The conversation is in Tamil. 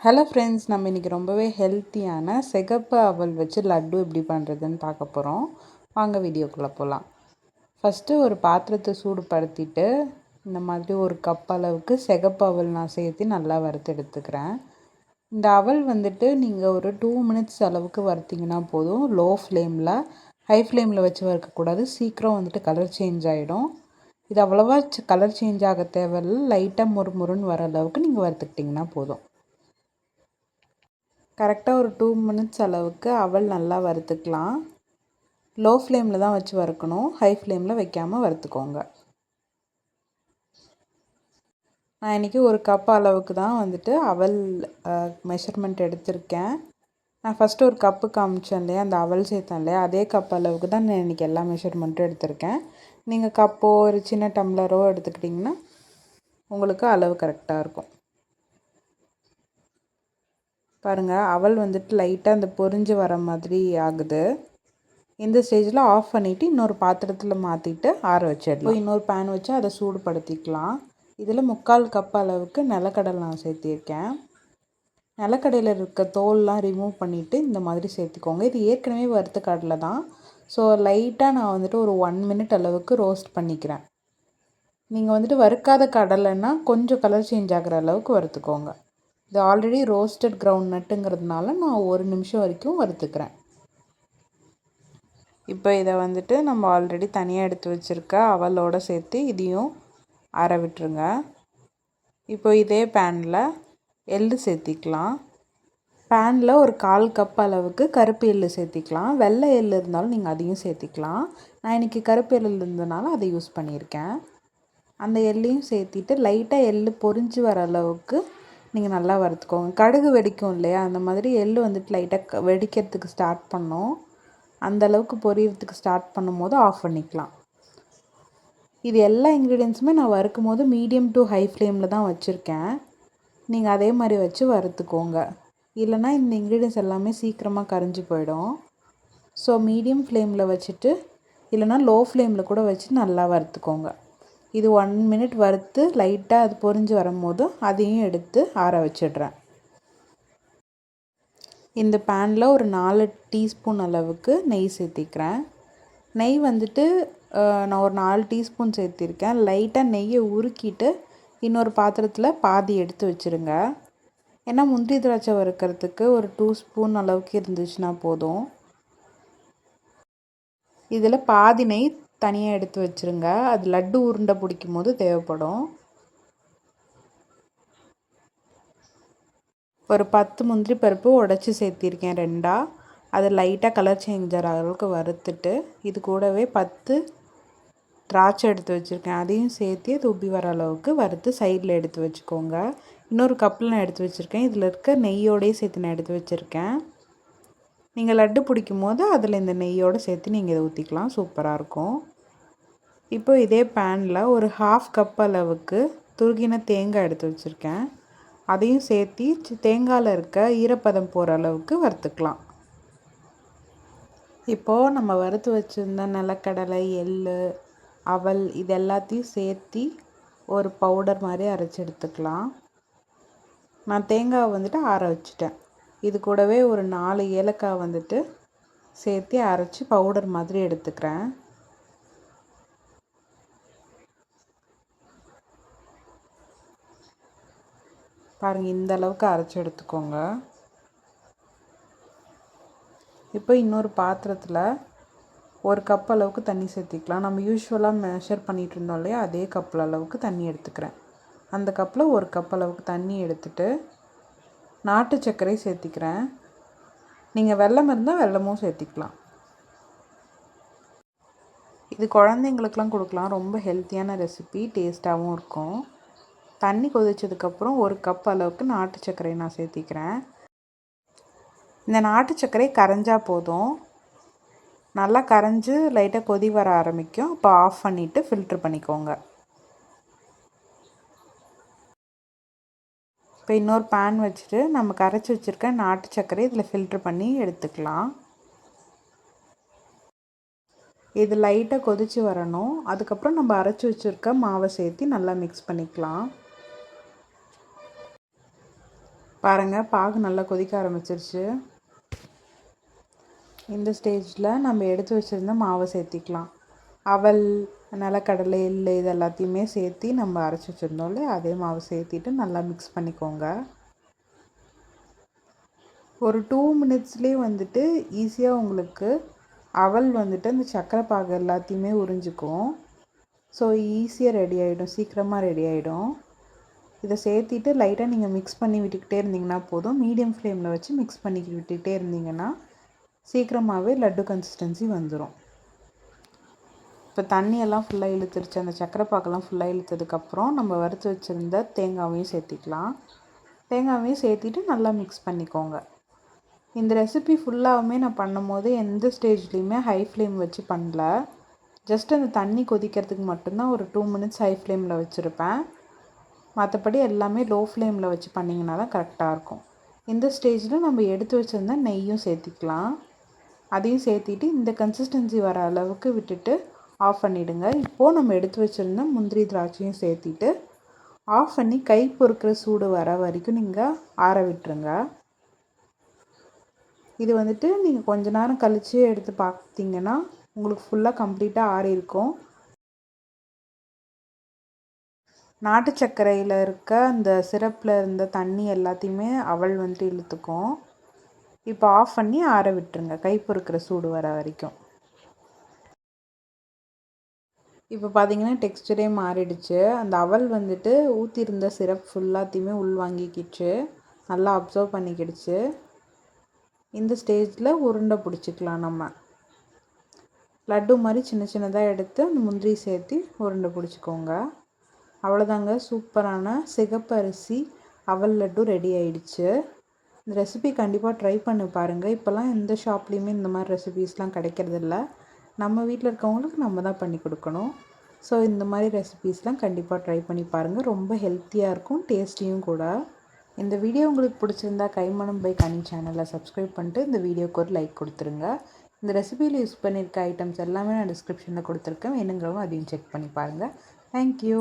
ஹலோ ஃப்ரெண்ட்ஸ், நம்ம இன்றைக்கி ரொம்பவே ஹெல்த்தியான சிகப்பு அவல் வச்சு லட்டு எப்படி பண்ணுறதுன்னு பார்க்க போகிறோம். வாங்க வீடியோக்குள்ளே போகலாம். ஃபஸ்ட்டு ஒரு பாத்திரத்தை சூடுபடுத்திட்டு இந்த மாதிரி ஒரு கப் அளவுக்கு சிகப்பு அவல் நான் சேர்த்து நல்லா வறுத்து எடுத்துக்கிறேன். இந்த அவல் வந்துட்டு நீங்கள் ஒரு 2 மினிட்ஸ் அளவுக்கு வறுத்திங்கன்னா போதும். லோ ஃப்ளேமில், ஹை ஃப்ளேமில் வச்சு வறுக்கக்கூடாது. சீக்கிரம் வந்துட்டு கலர் சேஞ்ச் ஆகிடும். இது அவ்வளோவா கலர் சேஞ்ச் ஆக தேவையில்லை. லைட்டாக முறுமுறுன்னு வர அளவுக்கு நீங்கள் வறுத்துக்கிட்டிங்கன்னா போதும். கரெக்டாக ஒரு 2 மினிட்ஸ் அளவுக்கு அவல் நல்லா வறுத்துக்கலாம். லோ ஃப்ளேமில் தான் வச்சு வறுக்கணும். ஹை ஃப்ளேமில் வைக்காமல் வறுத்துக்கோங்க. நான் இன்றைக்கி ஒரு கப் அளவுக்கு தான் வந்துட்டு அவல் மெஷர்மெண்ட் எடுத்திருக்கேன். நான் ஃபஸ்ட்டு ஒரு கப்பு காமிச்சேன் இல்லையா, அந்த அவல் சேர்த்தேன் இல்லையா, அதே கப் அளவுக்கு தான் நான் இன்றைக்கி எல்லா மெஷர்மெண்ட்டும் எடுத்திருக்கேன். நீங்கள் கப்போ ஒரு சின்ன டம்ளரோ எடுத்துக்கிட்டிங்கன்னா உங்களுக்கு அளவு கரெக்டாக இருக்கும். பாருங்கள், அவல் வந்துட்டு லைட்டாக அந்த பொரிஞ்சு வர மாதிரி ஆகுது. இந்த ஸ்டேஜில் ஆஃப் பண்ணிவிட்டு இன்னொரு பாத்திரத்தில் மாற்றிட்டு ஆற வச்சிடலாம். இன்னொரு பேன் வச்சு அதை சூடுபடுத்திக்கலாம். இதில் 3/4 கப் அளவுக்கு நிலக்கடலை நான் சேர்த்திருக்கேன். நிலக்கடையில் இருக்க தோல்லாம் ரிமூவ் பண்ணிவிட்டு இந்த மாதிரி சேர்த்துக்கோங்க. இது ஏற்கனவே வறுத்த கடலை தான். ஸோ லைட்டாக நான் வந்துட்டு ஒரு 1 மினிட் அளவுக்கு ரோஸ்ட் பண்ணிக்கிறேன். நீங்கள் வந்துட்டு வறுக்காத கடலைன்னா கொஞ்சம் கலர் சேஞ்ச் ஆகிற அளவுக்கு வறுத்துக்கோங்க. இது ஆல்ரெடி ரோஸ்டட் கிரவுண்ட் நட்டுங்கிறதுனால நான் 1 நிமிஷம் வரைக்கும் வறுத்துக்கிறேன். இப்போ இதை வந்துட்டு நம்ம ஆல்ரெடி தனியாக எடுத்து வச்சுருக்க அவலோடு சேர்த்து இதையும் ஆற விட்டுருங்க. இப்போ இதே பேனில் எள்ளு சேர்த்திக்கலாம். பேனில் ஒரு 1/4 கப் அளவுக்கு கருப்பு எள்ளு சேர்த்திக்கலாம். வெள்ளை எள்ளு இருந்தாலும் நீங்கள் அதையும் சேர்த்திக்கலாம். நான் இன்றைக்கி கருப்பு எள்ளு இருந்ததுனால அதை யூஸ் பண்ணியிருக்கேன். அந்த எள்ளையும் சேர்த்திட்டு லைட்டாக எள்ளு பொரிஞ்சு வர அளவுக்கு நீங்கள் நல்லா வறுத்துக்கோங்க. கடுகு வெடிக்கும் இல்லையா, அந்த மாதிரி எள்ளு வந்துட்டு லைட்டாக வெடிக்கிறதுக்கு ஸ்டார்ட் பண்ணோம். அந்தளவுக்கு பொரியறதுக்கு ஸ்டார்ட் பண்ணும் போது ஆஃப் பண்ணிக்கலாம். இது எல்லா இன்க்ரீடியன்ஸுமே நான் வறுக்கும் போது மீடியம் டு ஹை ஃப்ளேமில் தான் வச்சுருக்கேன். நீங்கள் அதே மாதிரி வச்சு வறுத்துக்கோங்க. இல்லைனா இந்த இன்க்ரீடியன்ஸ் எல்லாமே சீக்கிரமாக கரைஞ்சி போயிடும். ஸோ மீடியம் ஃப்ளேமில் வச்சுட்டு இல்லைனா லோ ஃப்ளேமில் கூட வச்சு நல்லா வறுத்துக்கோங்க. இது 1 மினிட் வறுத்து லைட்டாக அது பொரிஞ்சு வரும்போது அதையும் எடுத்து ஆற வச்சிடுறேன். இந்த பேனில் ஒரு 4 டீஸ்பூன் அளவுக்கு நெய் சேர்த்திக்கிறேன். நெய் வந்துட்டு நான் ஒரு 4 டீஸ்பூன் சேர்த்திருக்கேன். லைட்டாக நெய்யை உருக்கிட்டு இன்னொரு பாத்திரத்தில் பாதி எடுத்து வச்சுருங்க. ஏன்னா முந்திரி திராட்சை வறுக்கிறதுக்கு ஒரு 2 ஸ்பூன் அளவுக்கு இருந்துச்சுன்னா போதும். இதில் பாதி நெய் தனியாக எடுத்து வச்சுருங்க. அது லட்டு உருண்டை பிடிக்கும் போது தேவைப்படும். ஒரு 10 முந்திரி பருப்பு உடச்சி சேர்த்திருக்கேன் 2ஆக. அது லைட்டாக கலர் சேஞ்ச் ஆகிற அளவுக்கு வறுத்துட்டு இது கூடவே 10 திராட்சை எடுத்து வச்சுருக்கேன். அதையும் சேர்த்து அது உப்பி வர அளவுக்கு வறுத்து சைடில் எடுத்து வச்சுக்கோங்க. இன்னொரு கப்பில் நான் எடுத்து வச்சுருக்கேன். இதில் இருக்க நெய்யோடையே சேர்த்து நான் எடுத்து வச்சுருக்கேன். நீங்கள் லட்டு பிடிக்கும் போது அதில் இந்த நெய்யோடு சேர்த்து நீங்கள் இதை ஊற்றிக்கலாம். சூப்பராக இருக்கும். இப்போ இதே பேனில் ஒரு 1/2 கப் அளவுக்கு துருகின தேங்காய் எடுத்து வச்சுருக்கேன். அதையும் சேர்த்து தேங்காயில் இருக்க ஈரப்பதம் போகிற அளவுக்கு வறுத்துக்கலாம். இப்போது நம்ம வறுத்து வச்சுருந்த நிலக்கடலை, எள்ளு, அவல் இது எல்லாத்தையும் சேர்த்து ஒரு பவுடர் மாதிரி அரைச்சி எடுத்துக்கலாம். நான் தேங்காய் வந்துட்டு ஆற வச்சுட்டேன். இது கூடவே ஒரு 4 ஏலக்காய் வந்துட்டு சேர்த்து அரைச்சி பவுடர் மாதிரி எடுத்துக்கிறேன். பாருங்கள், இந்த அளவுக்கு அரைச்சி எடுத்துக்கோங்க. இப்போ இன்னொரு பாத்திரத்தில் ஒரு கப் அளவுக்கு தண்ணி சேர்த்திக்கலாம். நம்ம யூஸ்வலாக மெஷர் பண்ணிகிட்டு இருந்தோம் இல்லையா, அதே கப்பில் அளவுக்கு தண்ணி எடுத்துக்கிறேன். அந்த கப்பில் ஒரு கப் அளவுக்கு தண்ணி எடுத்துகிட்டு நாட்டு சர்க்கரை சேர்த்திக்கிறேன். நீங்கள் வெல்லம் இருந்தால் வெல்லமும் சேர்த்திக்கலாம். இது குழந்தைங்களுக்கெலாம் கொடுக்கலாம். ரொம்ப ஹெல்த்தியான ரெசிபி, டேஸ்ட்டாகவும் இருக்கும். தண்ணி கொதிச்சதுக்கப்புறம் ஒரு கப் அளவுக்கு நாட்டு சர்க்கரை நான் சேர்த்திக்கிறேன். இந்த நாட்டு சர்க்கரை கரைஞ்சால் போதும். நல்லா கரைஞ்சி லைட்டாக கொதி வர ஆரம்பிக்கும். அப்போ ஆஃப் பண்ணிவிட்டு ஃபில்ட்ரு பண்ணிக்கோங்க. இப்போ இன்னொரு பேன் வச்சுட்டு நம்ம கரைச்சி வச்சுருக்க நாட்டு சர்க்கரை இதில் ஃபில்ட்ரு பண்ணி எடுத்துக்கலாம். இது லைட்டாக கொதித்து வரணும். அதுக்கப்புறம் நம்ம அரைச்சி வச்சுருக்க மாவை சேர்த்து நல்லா மிக்ஸ் பண்ணிக்கலாம். பாருங்கள், பாகு நல்லா கொதிக்க ஆரம்பிச்சிருச்சு. இந்த ஸ்டேஜில் நம்ம எடுத்து வச்சுருந்த மாவை சேர்த்திக்கலாம். அவல், நிலக்கடலை, எள் இது எல்லாத்தையுமே சேர்த்து நம்ம அரைச்சி வச்சுருந்தோம் இல்லையா, அதே மாவு சேர்த்திட்டு நல்லா மிக்ஸ் பண்ணிக்கோங்க. ஒரு 2 மினிட்ஸ்லேயே வந்துட்டு ஈஸியாக உங்களுக்கு அவல் வந்துட்டு அந்த சர்க்கரை பாகு எல்லாத்தையுமே உறிஞ்சிக்கும். ஸோ ஈஸியாக ரெடி ஆகிடும், சீக்கிரமாக ரெடி ஆகிடும். இதை சேர்த்திட்டு லைட்டாக நீங்கள் மிக்ஸ் பண்ணி விட்டுக்கிட்டே இருந்தீங்கன்னா போதும். மீடியம் ஃப்ளேமில் வச்சு மிக்ஸ் பண்ணி விட்டுக்கிட்டே இருந்தீங்கன்னா சீக்கிரமாகவே லட்டு கன்சிஸ்டன்சி வந்துடும். இப்போ தண்ணியெல்லாம் ஃபுல்லாக இழுத்துருச்சு, அந்த சர்க்கரை பாக்கெல்லாம் ஃபுல்லாக இழுத்ததுக்கப்புறம் நம்ம வறுத்து வச்சுருந்த தேங்காவையும் சேர்த்திக்கலாம். தேங்காவையும் சேர்த்திட்டு நல்லா மிக்ஸ் பண்ணிக்கோங்க. இந்த ரெசிபி ஃபுல்லாகவுமே நான் பண்ணும்போது எந்த ஸ்டேஜ்லேயுமே ஹை ஃப்ளேம் வச்சு பண்ணல. ஜஸ்ட் அந்த தண்ணி கொதிக்கிறதுக்கு மட்டும்தான் ஒரு 2 மினிட்ஸ் ஹை ஃப்ளேமில் வச்சுருப்பேன். மற்றபடி எல்லாமே லோ ஃப்ளேமில் வச்சு பண்ணிங்கன்னா தான் கரெக்டாக இருக்கும். இந்த ஸ்டேஜில் நம்ம எடுத்து வச்சுருந்த நெய்யும் சேர்த்திக்கலாம். அதையும் சேர்த்திட்டு இந்த கன்சிஸ்டன்சி வர அளவுக்கு விட்டுட்டு ஆஃப் பண்ணிவிடுங்க. இப்போது நம்ம எடுத்து வச்சுருந்த முந்திரி திராட்சையும் சேர்த்திட்டு ஆஃப் பண்ணி கை பொறுக்கிற சூடு வர வரைக்கும் நீங்கள் ஆற விட்டுருங்க. இது வந்துட்டு நீங்கள் கொஞ்ச நேரம் கழித்து எடுத்து பார்த்தீங்கன்னா உங்களுக்கு ஃபுல்லாக கம்ப்ளீட்டாக ஆறி இருக்கும். நாட்டு சர்க்கரையில் இருக்க அந்த சிரப்பில் இருந்த தண்ணி எல்லாத்தையுமே அவல் வந்துட்டு இழுத்துக்கும். இப்போ ஆஃப் பண்ணி ஆற விட்டுருங்க, கை பொறுக்கிற சூடு வர வரைக்கும். இப்போ பார்த்தீங்கன்னா டெக்ஸ்டரே மாறிடுச்சு. அந்த அவல் வந்துட்டு ஊற்றிருந்த சிரப் ஃபுல்லாத்தையுமே உள்வாங்கிக்கிச்சு, நல்லா அப்சர்வ் பண்ணிக்கிடுச்சு. இந்த ஸ்டேஜில் உருண்டை பிடிச்சிக்கலாம். நம்ம லட்டு மாதிரி சின்ன சின்னதாக எடுத்து அந்த முந்திரி சேர்த்து உருண்டை பிடிச்சிக்கோங்க. அவ்வளோதாங்க, சூப்பரான சிகப்பரிசி அவல் லட்டு ரெடி ஆயிடுச்சு. இந்த ரெசிபி கண்டிப்பாக ட்ரை பண்ணி பாருங்கள். இப்போல்லாம் எந்த ஷாப்லேயுமே இந்த மாதிரி ரெசிபீஸ்லாம் கிடைக்கிறதில்ல. நம்ம வீட்டில் இருக்கவங்களுக்கு நம்ம தான் பண்ணி கொடுக்கணும். ஸோ இந்த மாதிரி ரெசிபீஸ்லாம் கண்டிப்பாக ட்ரை பண்ணி பாருங்கள். ரொம்ப ஹெல்த்தியாக இருக்கும், டேஸ்டியும் கூட. இந்த வீடியோ உங்களுக்கு பிடிச்சிருந்தா கைமணம் பை கனி சேனலை சப்ஸ்கிரைப் பண்ணிட்டு இந்த வீடியோக்கு ஒரு லைக் கொடுத்துருங்க. இந்த ரெசிபியில் யூஸ் பண்ணியிருக்க ஐட்டம்ஸ் எல்லாமே நான் டிஸ்கிரிப்ஷனில் கொடுத்துருக்கேன், வேணுங்கிறவங்க அதையும் செக் பண்ணி பாருங்கள். தேங்க்யூ.